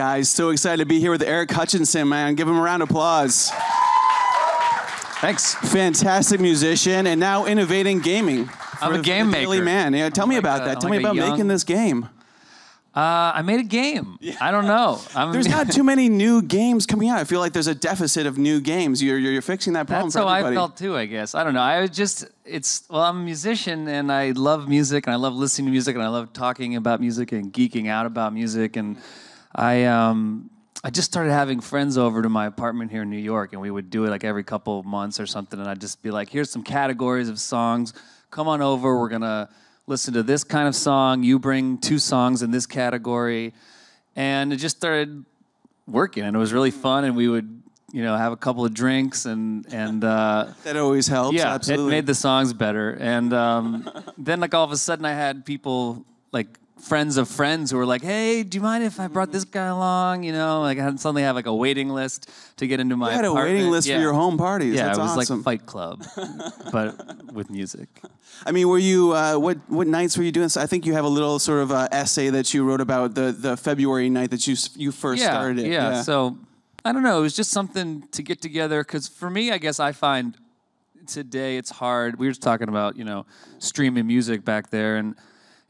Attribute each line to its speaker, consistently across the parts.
Speaker 1: Guys, so excited to be here with Eric Hutchinson, man. Give him a round of applause.
Speaker 2: Thanks.
Speaker 1: Fantastic musician and now innovating gaming.
Speaker 2: I'm a game maker.
Speaker 1: Man. Yeah, tell me about that. Tell me about making this game.
Speaker 2: I made a game. Yeah. I don't know.
Speaker 1: There's not too many new games coming out. I feel like there's a deficit of new games. You're fixing that problem for everybody.
Speaker 2: That's how I felt too, I guess. I don't know. I'm a musician and I love music and I love listening to music and I love talking about music and geeking out about music. And I just started having friends over to my apartment here in New York, and we would do it like every couple of months or something, and I'd just be like, here's some categories of songs. Come on over. We're going to listen to this kind of song. You bring 2 songs in this category. And it just started working, and it was really fun, and we would, have a couple of drinks, and
Speaker 1: that always helps.
Speaker 2: Yeah,
Speaker 1: absolutely.
Speaker 2: It made the songs better. And then, like, all of a sudden, I had people, like, friends of friends who were like, hey, do you mind if I brought this guy along? Like I had suddenly have like a waiting list to get into my apartment.
Speaker 1: You had a waiting list for your home parties.
Speaker 2: Yeah,
Speaker 1: That's
Speaker 2: it was
Speaker 1: awesome.
Speaker 2: like Fight Club, but with music.
Speaker 1: I mean, were you, what nights were you doing? So I think you have a little sort of essay that you wrote about the February night that you first started it.
Speaker 2: Yeah, so I don't know, it was just something to get together, because for me, I guess I find today it's hard. We were just talking about, streaming music back there, and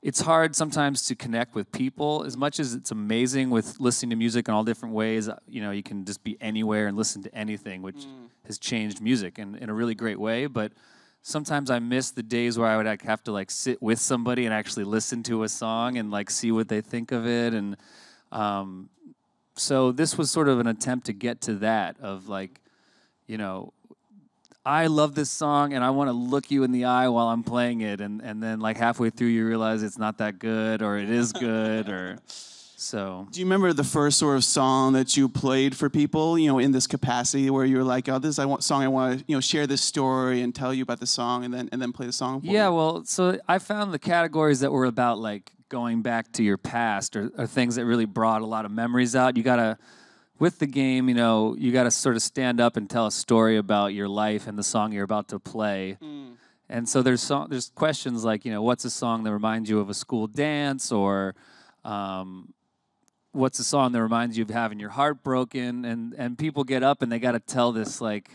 Speaker 2: it's hard sometimes to connect with people. As much as it's amazing with listening to music in all different ways, you can just be anywhere and listen to anything, which has changed music in a really great way. But sometimes I miss the days where I would have to like sit with somebody and actually listen to a song and like see what they think of it. And so this was sort of an attempt to get to that of like, I love this song and I want to look you in the eye while I'm playing it, and then like halfway through you realize it's not that good or it is good or so.
Speaker 1: Do you remember the first sort of song that you played for people, in this capacity where you were like, oh, this song I want to, share this story and tell you about the song and then play the song for you?
Speaker 2: Yeah, well, so I found the categories that were about like going back to your past or things that really brought a lot of memories out. You gotta, with the game, you got to sort of stand up and tell a story about your life and the song you're about to play. And so there's questions like, what's a song that reminds you of a school dance, or what's a song that reminds you of having your heart broken? And people get up and they got to tell this, like,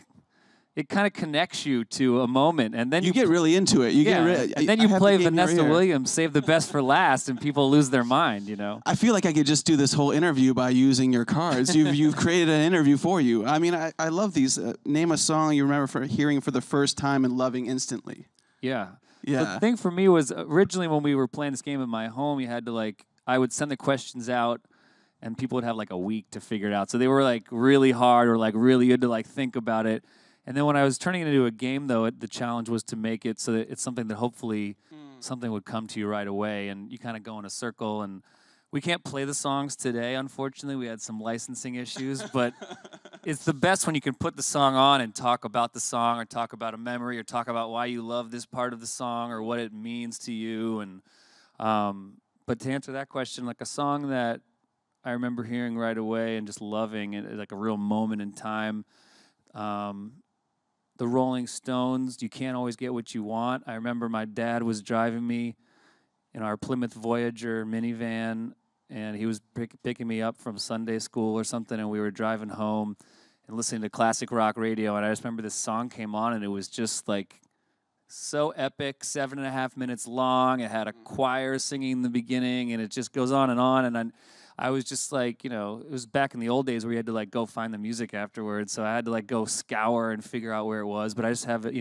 Speaker 2: it kind of connects you to a moment, and then
Speaker 1: you get really into it.
Speaker 2: And then you play Vanessa Williams, "Save the Best for Last," and people lose their mind.
Speaker 1: I feel like I could just do this whole interview by using your cards. You've created an interview for you. I mean, I love these. Name a song you remember hearing for the first time and loving instantly.
Speaker 2: Yeah.
Speaker 1: Yeah.
Speaker 2: The thing for me was originally when we were playing this game at my home, you had to I would send the questions out, and people would have like a week to figure it out. So they were like really hard or like really good to like think about it. And then when I was turning it into a game, though, the challenge was to make it so that it's something that hopefully something would come to you right away, and you kind of go in a circle. And we can't play the songs today, unfortunately. We had some licensing issues, but it's the best when you can put the song on and talk about the song or talk about a memory or talk about why you love this part of the song or what it means to you. And but to answer that question, like a song that I remember hearing right away and just loving it, like a real moment in time, the Rolling Stones, "You Can't Always Get What You Want." I remember my dad was driving me in our Plymouth Voyager minivan, and he was picking me up from Sunday school or something, and we were driving home and listening to classic rock radio, and I just remember this song came on, and it was just like so epic, 7.5 minutes long. It had a choir singing in the beginning, and it just goes on, and I was just like, it was back in the old days where you had to like go find the music afterwards. So I had to like go scour and figure out where it was. But I just have it,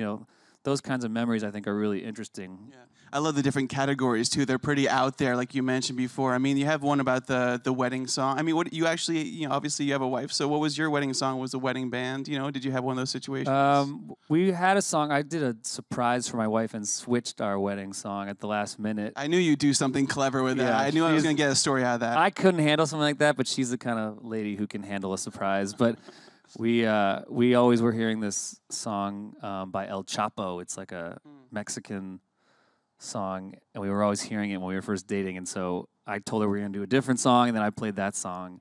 Speaker 2: those kinds of memories I think are really interesting.
Speaker 1: Yeah. I love the different categories too. They're pretty out there, like you mentioned before. I mean, you have one about the wedding song. I mean, what you actually, obviously you have a wife. So what was your wedding song? Was the wedding band? Did you have one of those situations?
Speaker 2: We had a song. I did a surprise for my wife and switched our wedding song at the last minute.
Speaker 1: I knew you'd do something clever with that. I knew I was going to get a story out of that.
Speaker 2: I couldn't handle something like that, but she's the kind of lady who can handle a surprise. But we always were hearing this song by El Chapo. It's like a Mexican song, and we were always hearing it when we were first dating, and so I told her we were going to do a different song, and then I played that song.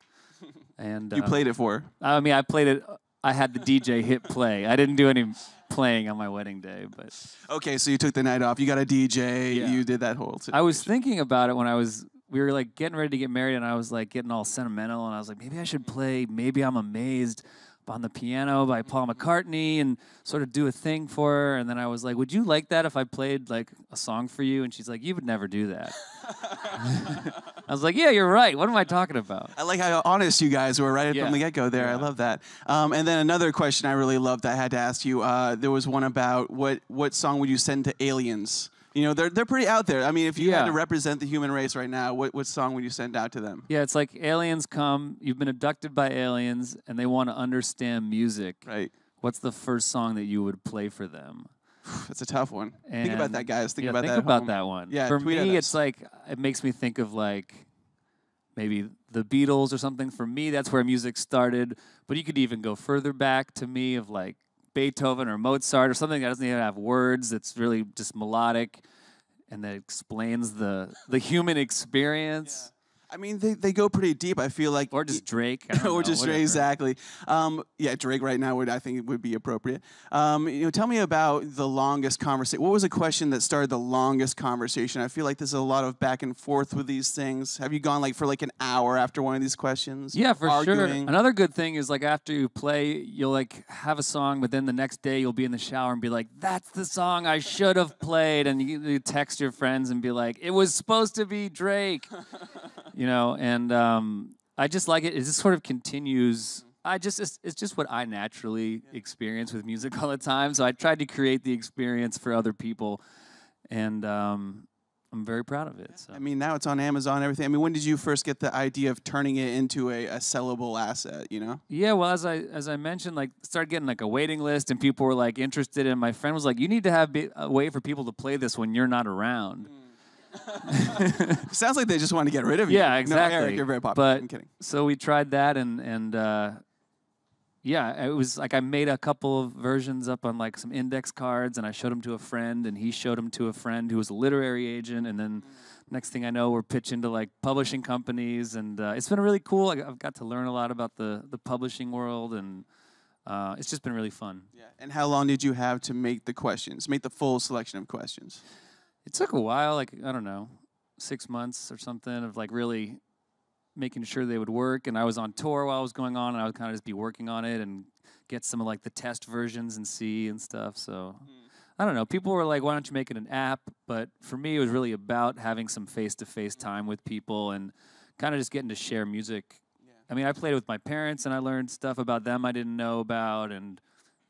Speaker 2: And
Speaker 1: you played it for her?
Speaker 2: I mean, I played it. I had the DJ hit play. I didn't do any playing on my wedding day, but...
Speaker 1: Okay, so you took the night off. You got a DJ. Yeah. You did that whole situation.
Speaker 2: I was thinking about it when I was we were like getting ready to get married, and I was like getting all sentimental, and I was like, maybe I should play Maybe I'm Amazed on the piano by Paul McCartney and sort of do a thing for her. And then I was like, would you like that if I played like a song for you? And she's like, you would never do that. I was like, yeah, you're right. What am I talking about?
Speaker 1: I like how honest you guys were right from the get-go there.
Speaker 2: Yeah.
Speaker 1: I love that. And then another question I really loved I had to ask you, there was one about what song would you send to aliens? You know, they're pretty out there. I mean, if you had to represent the human race right now, what song would you send out to them?
Speaker 2: Yeah, it's like aliens come, you've been abducted by aliens, and they want to understand music.
Speaker 1: Right.
Speaker 2: What's the first song that you would play for them?
Speaker 1: That's a tough one.
Speaker 2: And
Speaker 1: think about that, guys. Think about that.
Speaker 2: Think about that one.
Speaker 1: Yeah,
Speaker 2: for
Speaker 1: tweet
Speaker 2: me,
Speaker 1: at us.
Speaker 2: it's like, it makes me think of like maybe the Beatles or something. For me, that's where music started. But you could even go further back to me of like Beethoven or Mozart or something that doesn't even have words. It's really just melodic. And that explains the human experience.
Speaker 1: Yeah. I mean, they go pretty deep. I feel like,
Speaker 2: or just Drake, I don't know,
Speaker 1: or just
Speaker 2: whatever.
Speaker 1: Drake, exactly. Yeah, Drake right now I think would be appropriate. Tell me about the longest conversation. What was a question that started the longest conversation? I feel like there's a lot of back and forth with these things. Have you gone like for like an hour after one of these questions?
Speaker 2: Yeah, for sure.
Speaker 1: arguing?
Speaker 2: Another good thing is like after you play, you'll like have a song, but then the next day you'll be in the shower and be like, "That's the song I should have played," and you text your friends and be like, "It was supposed to be Drake." You know, and I just like it. It just sort of continues. It's just what I naturally experience with music all the time. So I tried to create the experience for other people, and I'm very proud of it. So.
Speaker 1: I mean, now it's on Amazon and everything. I mean, when did you first get the idea of turning it into a sellable asset, you know?
Speaker 2: Yeah, well, as I mentioned, like, started getting like a waiting list, and people were like interested, and my friend was like, you need to have a way for people to play this when you're not around.
Speaker 1: Sounds like they just want to get rid of you.
Speaker 2: Yeah, exactly.
Speaker 1: No, Eric, you're very popular.
Speaker 2: But
Speaker 1: I'm kidding.
Speaker 2: So we tried that, and yeah, it was like I made a couple of versions up on like some index cards, and I showed them to a friend, and he showed them to a friend who was a literary agent, and then next thing I know, we're pitching to like publishing companies, and it's been really cool. I've got to learn a lot about the publishing world, and it's just been really fun.
Speaker 1: Yeah. And how long did you have to make the questions, make the full selection of questions?
Speaker 2: It took a while, like, I don't know, 6 months or something of like really making sure they would work. And I was on tour while I was going on, and I would kind of just be working on it and get some of like the test versions and see and stuff. So I don't know. People were like, why don't you make it an app? But for me, it was really about having some face-to-face time with people and kind of just getting to share music. Yeah. I mean, I played with my parents, and I learned stuff about them I didn't know about. And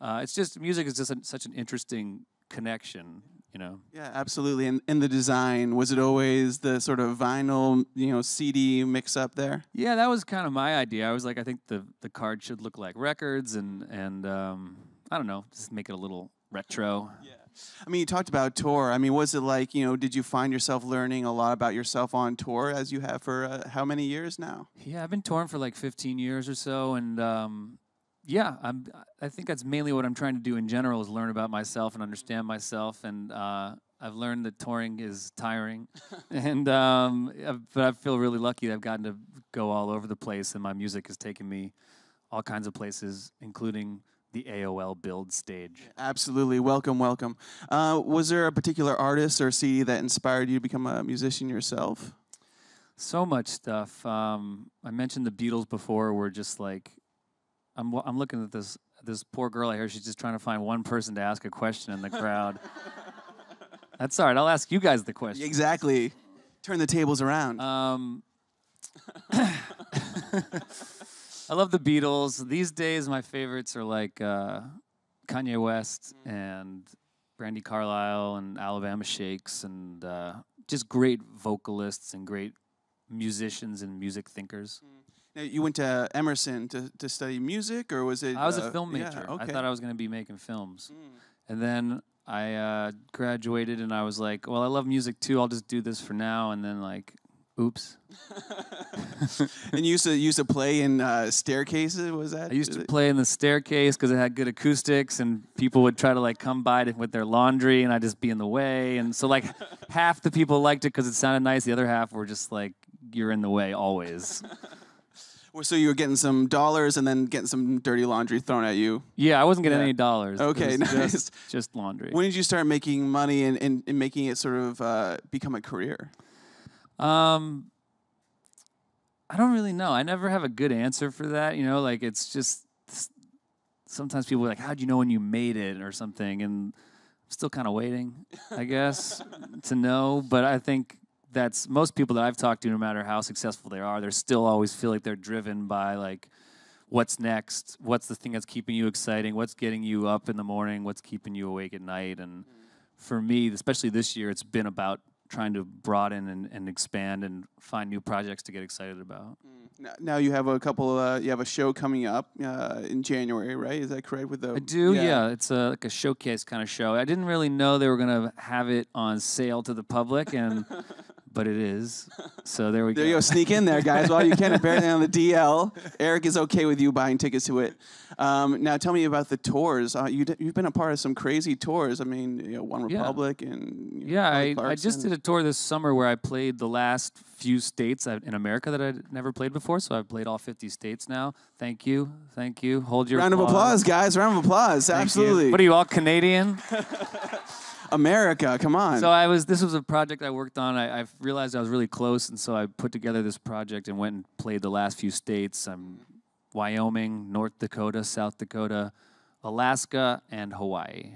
Speaker 2: it's just, music is just such an interesting connection. You know? Yeah,
Speaker 1: absolutely. And in the design, was it always the sort of vinyl, CD mix up there?
Speaker 2: Yeah, that was kind of my idea. I was like, I think the card should look like records, and I don't know, just make it a little retro.
Speaker 1: Yeah. I mean, you talked about tour. I mean, was it like, did you find yourself learning a lot about yourself on tour as you have for how many years now?
Speaker 2: Yeah, I've been touring for like 15 years or so, and yeah, I think that's mainly what I'm trying to do in general, is learn about myself and understand myself. And I've learned that touring is tiring, and but I feel really lucky that I've gotten to go all over the place, and my music has taken me all kinds of places, including the AOL Build stage.
Speaker 1: Absolutely, welcome, welcome. Was there a particular artist or CD that inspired you to become a musician yourself?
Speaker 2: So much stuff. I mentioned the Beatles before. We're just like, I'm looking at this poor girl here. She's just trying to find one person to ask a question in the crowd. That's all right. I'll ask you guys the question.
Speaker 1: Exactly. Turn the tables around.
Speaker 2: I love the Beatles. These days, my favorites are like Kanye West and Brandy Carlisle and Alabama Shakes, and just great vocalists and great musicians and music thinkers.
Speaker 1: Now, you went to Emerson to study music, or was it?
Speaker 2: I was a film major.
Speaker 1: Yeah, okay.
Speaker 2: I thought I was going to be making films. And then I graduated, and I was like, well, I love music too. I'll just do this for now. And then, like, oops.
Speaker 1: And you used to play in staircases, was that?
Speaker 2: I used to play in the staircase because it had good acoustics, and people would try to, like, come by with their laundry, and I'd just be in the way. And so, like, half the people liked it because it sounded nice. The other half were just like, you're in the way always.
Speaker 1: So you were getting some dollars and then getting some dirty laundry thrown at you?
Speaker 2: Yeah, I wasn't getting any dollars.
Speaker 1: Okay, nice.
Speaker 2: Just laundry.
Speaker 1: When did you start making money and making it sort of become a career?
Speaker 2: I don't really know. I never have a good answer for that. You know, like it's just sometimes people are like, how'd you know when you made it or something? And I'm still kind of waiting, I guess, to know. But I think that's most people that I've talked to, no matter how successful they are, they still always feel like they're driven by like, what's next? What's the thing that's keeping you exciting? What's getting you up in the morning? What's keeping you awake at night? And for me, especially this year, it's been about trying to broaden and expand and find new projects to get excited about.
Speaker 1: Now you have a couple. You have a show coming up in January, right? Is that correct? With the
Speaker 2: I do, yeah. It's like a showcase kind of show. I didn't really know they were gonna have it on sale to the public, and but it is. So there we go.
Speaker 1: There you go. Sneak in there, guys, while you can. Apparently on the DL, Eric is okay with you buying tickets to it. Now tell me about the tours. You've been a part of some crazy tours. I mean, you know, One Republic and
Speaker 2: I just did a tour this summer where I played the last few states in America that I'd never played before. So I've played all 50 states now. Thank you. Hold your
Speaker 1: round of applause, guys. Round of applause.
Speaker 2: Thank
Speaker 1: Absolutely.
Speaker 2: You. What are you all Canadian?
Speaker 1: America, come on.
Speaker 2: So this was a project I worked on. I realized I was really close, and so I put together this project and went and played the last few states. Wyoming, North Dakota, South Dakota, Alaska, and Hawaii.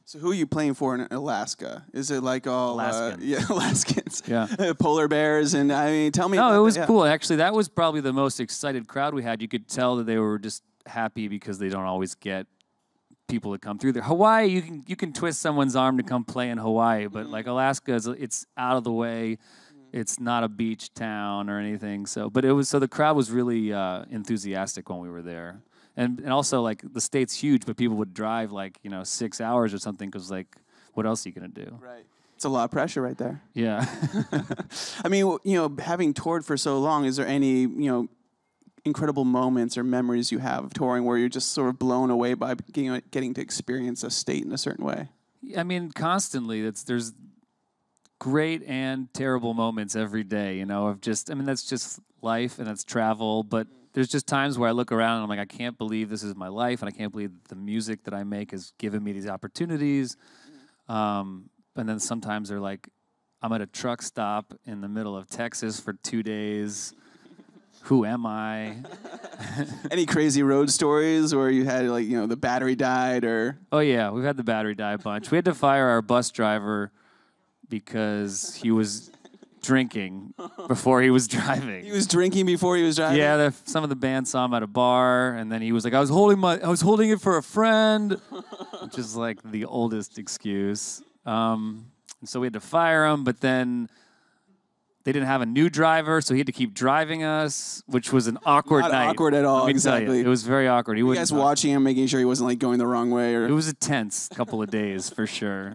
Speaker 1: So who are you playing for in Alaska? Is it like all
Speaker 2: Alaskans?
Speaker 1: Alaskans.
Speaker 2: Yeah.
Speaker 1: Polar bears, and I mean, tell me.
Speaker 2: No, it was cool. Actually, that was probably the most excited crowd we had. You could tell that they were just happy because they don't always get people to come through there. Hawaii, you can twist someone's arm to come play in Hawaii, but like Alaska, it's out of the way. It's not a beach town or anything. So the crowd was really enthusiastic when we were there, and also like the state's huge, but people would drive like 6 hours or something because like what else are you gonna do?
Speaker 1: Right. It's a lot of pressure right there.
Speaker 2: Yeah.
Speaker 1: I mean, having toured for so long, is there any incredible moments or memories you have of touring where you're just sort of blown away by getting to experience a state in a certain way?
Speaker 2: I mean, constantly. There's great and terrible moments every day, that's just life and it's travel, but there's just times where I look around and I'm like, I can't believe this is my life, and I can't believe the music that I make has given me these opportunities. And then sometimes they're like, I'm at a truck stop in the middle of Texas for 2 days. Who am I?
Speaker 1: Any crazy road stories where you had the battery died or?
Speaker 2: Oh yeah, we've had the battery die a bunch. We had to fire our bus driver because he was drinking before he was driving.
Speaker 1: He was drinking before he was driving?
Speaker 2: Yeah, some of the band saw him at a bar, and then he was like, I was holding it for a friend, which is like the oldest excuse. And so we had to fire him, but then they didn't have a new driver, so he had to keep driving us, which was an awkward night.
Speaker 1: Not awkward at all, exactly.
Speaker 2: It was very awkward.
Speaker 1: You guys watching him, making sure he wasn't going the wrong way? Or?
Speaker 2: It was a tense couple of days, for sure.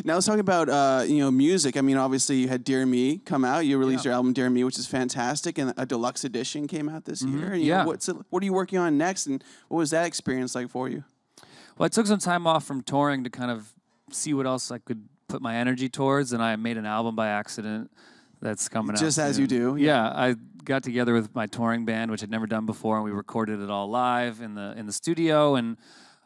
Speaker 1: Now let's talk about music. I mean, obviously you had Dear Me come out. You released your album Dear Me, which is fantastic, and a deluxe edition came out this year.
Speaker 2: And,
Speaker 1: what are you working on next, and what was that experience like for you?
Speaker 2: Well, I took some time off from touring to kind of see what else I could put my energy towards, and I made an album by accident. That's coming out
Speaker 1: just as
Speaker 2: soon.
Speaker 1: you do.
Speaker 2: Yeah, I got together with my touring band, which I'd never done before, and we recorded it all live in the studio. And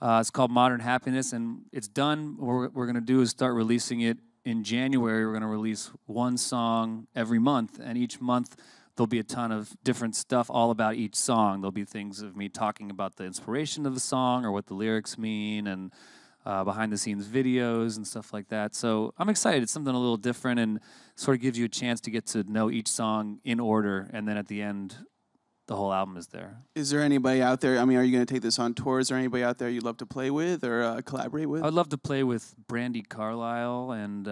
Speaker 2: it's called Modern Happiness, and it's done. What we're gonna do is start releasing it in January. We're gonna release one song every month, and each month there'll be a ton of different stuff all about each song. There'll be things of me talking about the inspiration of the song or what the lyrics mean, and behind-the-scenes videos and stuff like that. So I'm excited. It's something a little different and sort of gives you a chance to get to know each song in order, and then at the end, the whole album is there.
Speaker 1: Is there anybody out there, I mean, are you going to take this on tour? Is there anybody out there you'd love to play with or collaborate with?
Speaker 2: I'd love to play with Brandi Carlile and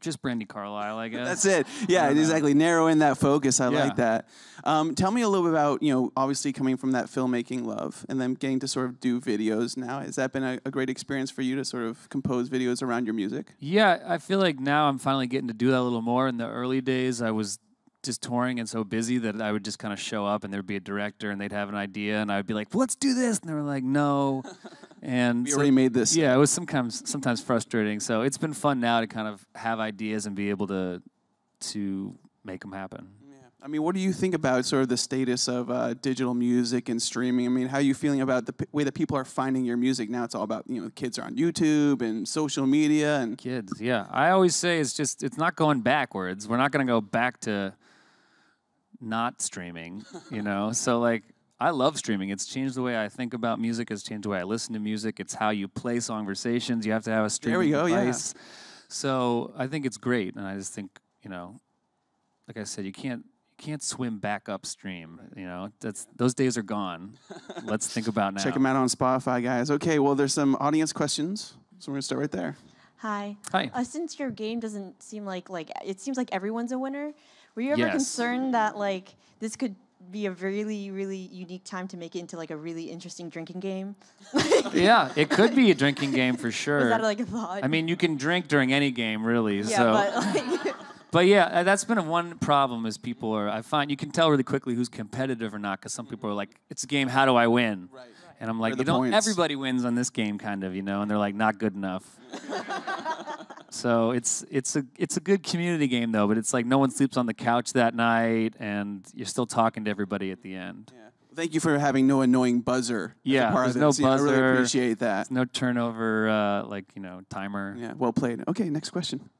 Speaker 2: just Brandi Carlile, I guess.
Speaker 1: That's it. Yeah, exactly. Narrow in that focus. I like that. Tell me a little bit about, obviously coming from that filmmaking love and then getting to sort of do videos now. Has that been a great experience for you to sort of compose videos around your music?
Speaker 2: Yeah, I feel like now I'm finally getting to do that a little more. In the early days, I was just touring and so busy that I would just kind of show up and there'd be a director and they'd have an idea and I'd be like, well, let's do this. And they were like, no. And
Speaker 1: we already made this.
Speaker 2: Yeah, it was sometimes frustrating. So it's been fun now to kind of have ideas and be able to make them happen.
Speaker 1: Yeah. I mean, what do you think about sort of the status of digital music and streaming? I mean, how are you feeling about the way that people are finding your music now? It's all about, kids are on YouTube and social media and
Speaker 2: kids. Yeah, I always say it's not going backwards. We're not going to go back to not streaming, you know? So like, I love streaming. It's changed the way I think about music. It's changed the way I listen to music. It's how you play Songversations. You have to have a streaming device. So I think it's great. And I just think, you know, like I said, you can't swim back upstream. You know, those days are gone. Let's think about now.
Speaker 1: Check them out on Spotify, guys. Okay, well, there's some audience questions. So we're going to start right there.
Speaker 3: Hi.
Speaker 2: Hi.
Speaker 3: Since your game doesn't seem like it seems like everyone's a winner, were you ever concerned that like this could be a really, really unique time to make it into like a really interesting drinking game?
Speaker 2: Yeah, it could be a drinking game for sure.
Speaker 3: Was that like a thought?
Speaker 2: I mean, you can drink during any game, really.
Speaker 3: Yeah,
Speaker 2: so.
Speaker 3: but like
Speaker 2: But yeah, that's been one problem is people are, I find you can tell really quickly who's competitive or not because some people are like, it's a game, how do I win? Right. And I'm like, everybody wins on this game kind of, you know, and they're like, not good enough. So it's a good community game though, but it's like no one sleeps on the couch that night and you're still talking to everybody at the end.
Speaker 1: Yeah. Thank you for having no annoying buzzer.
Speaker 2: Yeah,
Speaker 1: there's
Speaker 2: no buzzer.
Speaker 1: I really appreciate that.
Speaker 2: There's no turnover, timer.
Speaker 1: Yeah, well played. Okay, next question.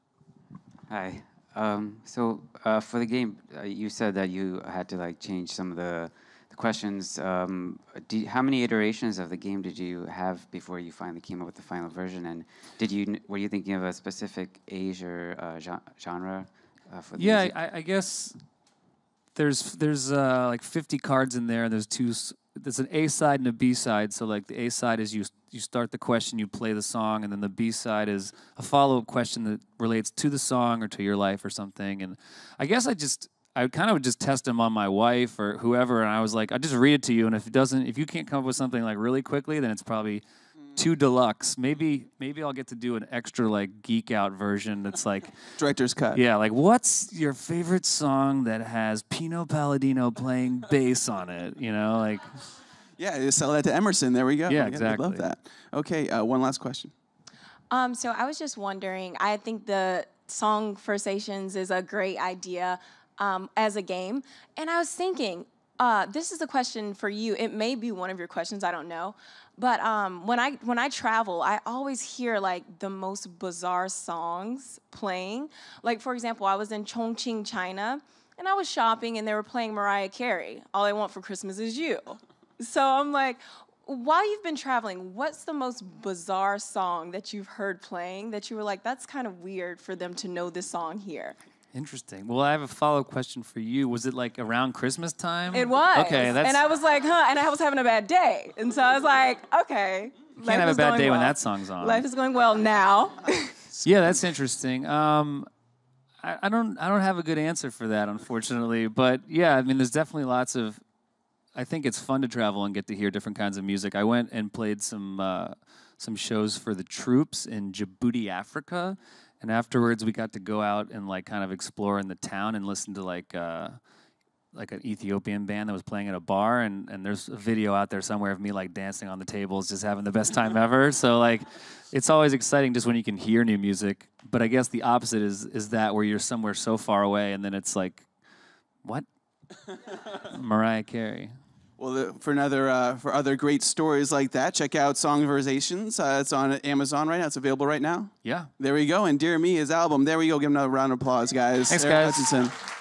Speaker 4: Hi. For the game, you said that you had to like change some of the questions. How many iterations of the game did you have before you finally came up with the final version? And were you thinking of a specific age or genre for the music?
Speaker 2: I guess there's like 50 cards in there. There's an A side and a B side. So like the A side is you start the question, you play the song, and then the B side is a follow-up question that relates to the song or to your life or something. And I guess I kind of would just test them on my wife or whoever, and I was like, I just read it to you, and if you can't come up with something like really quickly, then it's probably too deluxe. Maybe I'll get to do an extra like geek out version that's like
Speaker 1: director's cut.
Speaker 2: Yeah, like what's your favorite song that has Pino Palladino playing bass on it? You know, like.
Speaker 1: Yeah, just sell that to Emerson. There we go.
Speaker 2: Yeah, exactly.
Speaker 1: I love that. Okay, one last question.
Speaker 5: So I was just wondering, I think the Songversations is a great idea as a game. And I was thinking, this is a question for you. It may be one of your questions, I don't know. But when I travel, I always hear like the most bizarre songs playing. Like, for example, I was in Chongqing, China, and I was shopping, and they were playing Mariah Carey, All I Want for Christmas Is You. So I'm like, while you've been traveling, what's the most bizarre song that you've heard playing that you were like, that's kind of weird for them to know this song here?
Speaker 2: Interesting. Well, I have a follow-up question for you. Was it like around Christmas time?
Speaker 5: It was.
Speaker 2: Okay,
Speaker 5: and I was like, and I was having a bad day. And so I was like, okay.
Speaker 2: You can't have a bad day when that song's on.
Speaker 5: Life is going well now.
Speaker 2: Yeah, that's interesting. I don't have a good answer for that, unfortunately. But yeah, I mean, there's definitely lots of. I think it's fun to travel and get to hear different kinds of music. I went and played some shows for the troops in Djibouti, Africa, and afterwards we got to go out and like kind of explore in the town and listen to like an Ethiopian band that was playing at a bar, and there's a video out there somewhere of me like dancing on the tables, just having the best time ever. So like, it's always exciting just when you can hear new music. But I guess the opposite is that where you're somewhere so far away and then it's like, what? Mariah Carey.
Speaker 1: Well, for other great stories like that, check out Songversations. It's on Amazon right now. It's available right now.
Speaker 2: Yeah.
Speaker 1: There we go. And Dear Me, his album. There we go. Give him another round of applause, guys.
Speaker 2: Thanks,
Speaker 1: Eric
Speaker 2: guys.
Speaker 1: Hutchinson.